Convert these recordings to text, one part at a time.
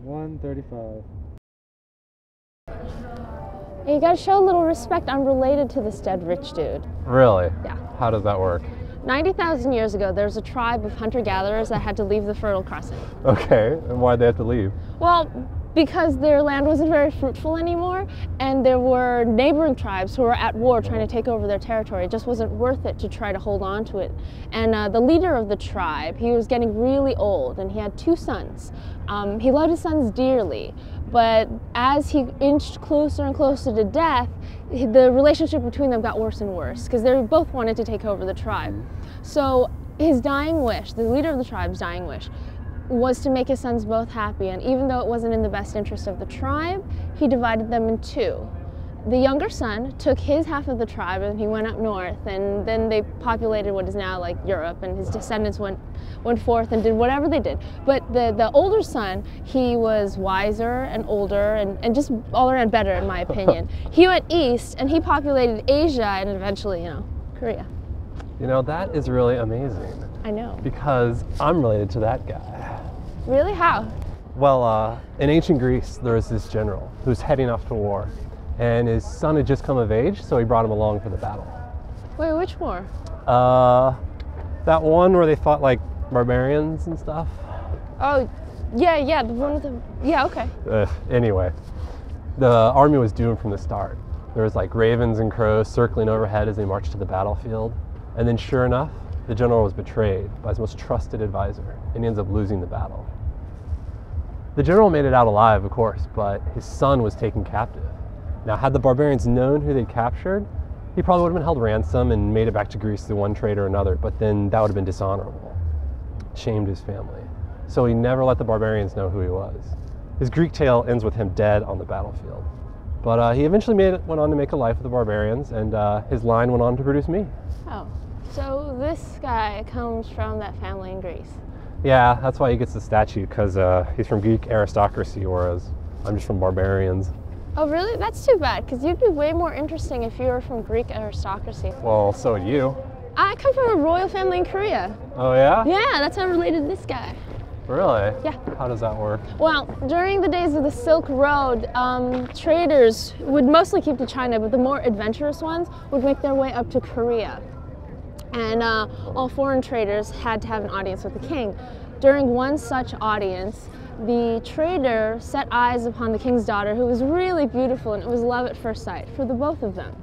135. You gotta show a little respect. I'm related to this dead rich dude. Really? Yeah. How does that work? 90,000 years ago, there was a tribe of hunter-gatherers that had to leave the Fertile Crescent. Okay, and why'd they have to leave? Well, because their land wasn't very fruitful anymore, and there were neighboring tribes who were at war trying to take over their territory. It just wasn't worth it to try to hold on to it. And the leader of the tribe, he was getting really old, and he had 2 sons. He loved his sons dearly, but as he inched closer and closer to death, the relationship between them got worse and worse, because they both wanted to take over the tribe. So his dying wish, the leader of the tribe's dying wish, was to make his sons both happy, and even though it wasn't in the best interest of the tribe, he divided them in 2. The younger son took his half of the tribe and he went up north, and then they populated what is now like Europe, and his descendants went forth and did whatever they did. But the older son, he was wiser and older and just all around better, in my opinion. He went east and he populated Asia and eventually, you know, Korea. You know, that is really amazing. I know. Because I'm related to that guy. Really? How? Well, in ancient Greece, there was this general who's heading off to war, and his son had just come of age, so he brought him along for the battle. Wait, which war? That one where they fought like barbarians and stuff. Oh, yeah, the one with the, yeah, okay. Anyway, the army was doomed from the start. There was like ravens and crows circling overhead as they marched to the battlefield. And then sure enough, the general was betrayed by his most trusted advisor, and he ends up losing the battle. The general made it out alive, of course, but his son was taken captive. Now, had the barbarians known who they'd captured, he probably would have been held ransom and made it back to Greece through one trade or another, but then that would have been dishonorable. Shamed his family. So he never let the barbarians know who he was. His Greek tale ends with him dead on the battlefield. But he eventually went on to make a life with the barbarians, and his line went on to produce me. Oh, so this guy comes from that family in Greece? Yeah, that's why he gets the statue, because he's from Greek aristocracy, whereas I'm just from barbarians. Oh, really? That's too bad, because you'd be way more interesting if you were from Greek aristocracy. Well, so would you. I come from a royal family in Korea. Oh, yeah? Yeah, that's how I'm related to this guy. Really? Yeah. How does that work? Well, during the days of the Silk Road, traders would mostly keep to China, but the more adventurous ones would make their way up to Korea. And all foreign traders had to have an audience with the king. During one such audience, the trader set eyes upon the king's daughter, who was really beautiful, and it was love at first sight for the both of them.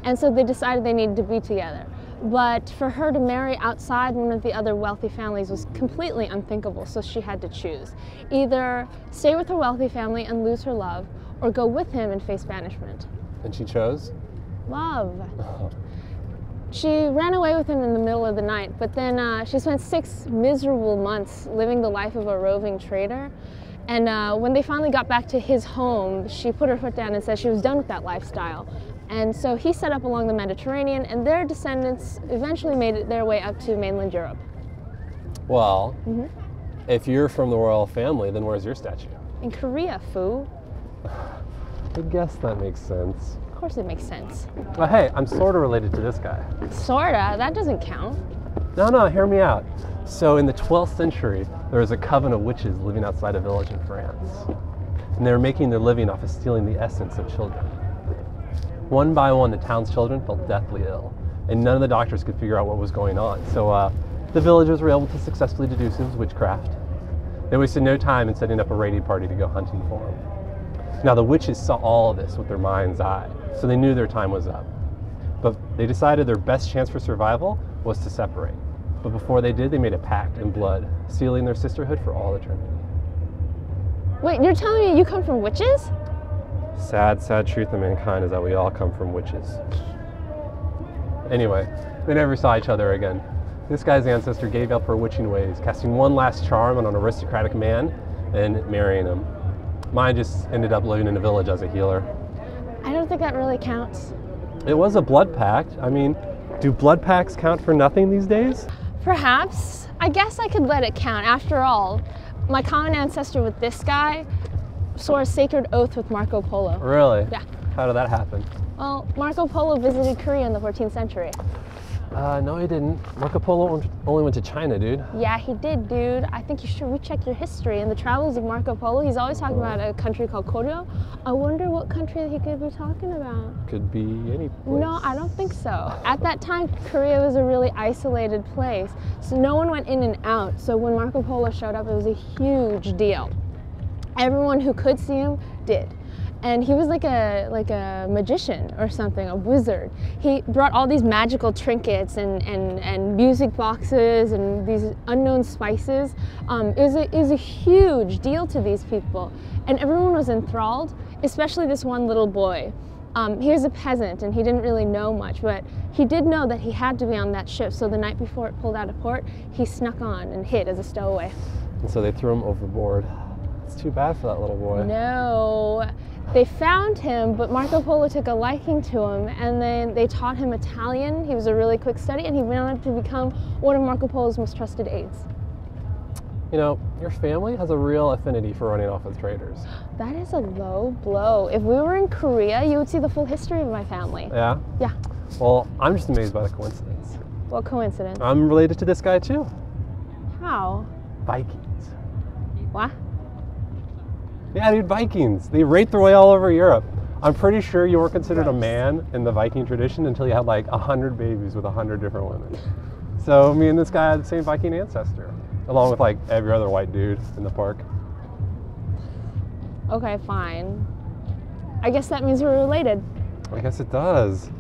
And so they decided they needed to be together. But for her to marry outside one of the other wealthy families was completely unthinkable, so she had to choose. Either stay with her wealthy family and lose her love, or go with him and face banishment. And she chose? Love. She ran away with him in the middle of the night, but then she spent 6 miserable months living the life of a roving trader. And when they finally got back to his home, she put her foot down and said she was done with that lifestyle. And so he set up along the Mediterranean, and their descendants eventually made their way up to mainland Europe. Well, if you're from the royal family, then where's your statue? In Korea, foo. I guess that makes sense. Of course it makes sense. But hey, I'm sort of related to this guy. Sorta, that doesn't count. No, hear me out. So in the 12th century, there was a coven of witches living outside a village in France. And they were making their living off of stealing the essence of children. One by one, the town's children fell deathly ill, and none of the doctors could figure out what was going on. So the villagers were able to successfully deduce it was witchcraft. They wasted no time in setting up a raiding party to go hunting for them. Now the witches saw all of this with their mind's eye, so they knew their time was up. But they decided their best chance for survival was to separate. But before they did, they made a pact in blood, sealing their sisterhood for all eternity. Wait, you're telling me you come from witches? Sad, sad truth of mankind is that we all come from witches. Anyway, they never saw each other again. This guy's ancestor gave up her witching ways, casting one last charm on an aristocratic man and marrying him. Mine just ended up living in a village as a healer. I don't think that really counts. It was a blood pact. I mean, do blood pacts count for nothing these days? Perhaps. I guess I could let it count. After all, my common ancestor with this guy swore a sacred oath with Marco Polo. Really? Yeah. How did that happen? Well, Marco Polo visited Korea in the 14th century. No, he didn't. Marco Polo only went to China, dude. Yeah, he did, dude. I think you should recheck your history and the travels of Marco Polo. He's always talking about a country called Koryo. I wonder what country he could be talking about. Could be any place. No, I don't think so. At that time, Korea was a really isolated place, so no one went in and out. So when Marco Polo showed up, it was a huge deal. Everyone who could see him did. And he was like a magician or something, a wizard. He brought all these magical trinkets and music boxes and these unknown spices. It was a huge deal to these people. And everyone was enthralled, especially this one little boy. He was a peasant and he didn't really know much, but he did know that he had to be on that ship. So the night before it pulled out of port, he snuck on and hid as a stowaway. And so they threw him overboard. It's too bad for that little boy. No. They found him, but Marco Polo took a liking to him, and then they taught him Italian. He was a really quick study, and he went on to become one of Marco Polo's most trusted aides. You know, your family has a real affinity for running off with traders. That is a low blow. If we were in Korea, you would see the full history of my family. Yeah? Yeah. Well, I'm just amazed by the coincidence. What coincidence? I'm related to this guy too. How? Vikings. What? Yeah, dude, Vikings. They raped their way all over Europe. I'm pretty sure you weren't considered a man in the Viking tradition until you had like 100 babies with 100 different women. So me and this guy had the same Viking ancestor, along with like every other white dude in the park. Okay, fine. I guess that means we're related. I guess it does.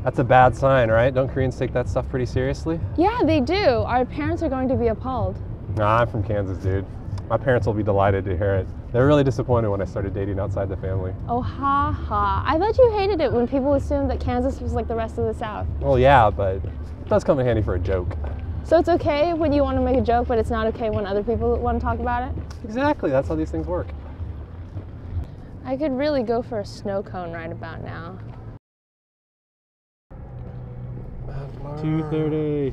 That's a bad sign, right? Don't Koreans take that stuff pretty seriously? Yeah, they do. Our parents are going to be appalled. Nah, I'm from Kansas, dude. My parents will be delighted to hear it. They're really disappointed when I started dating outside the family. Oh, ha ha. I thought you hated it when people assumed that Kansas was like the rest of the South. Well, yeah, but it does come in handy for a joke. So it's okay when you want to make a joke, but it's not okay when other people want to talk about it? Exactly, that's how these things work. I could really go for a snow cone right about now. 2:30.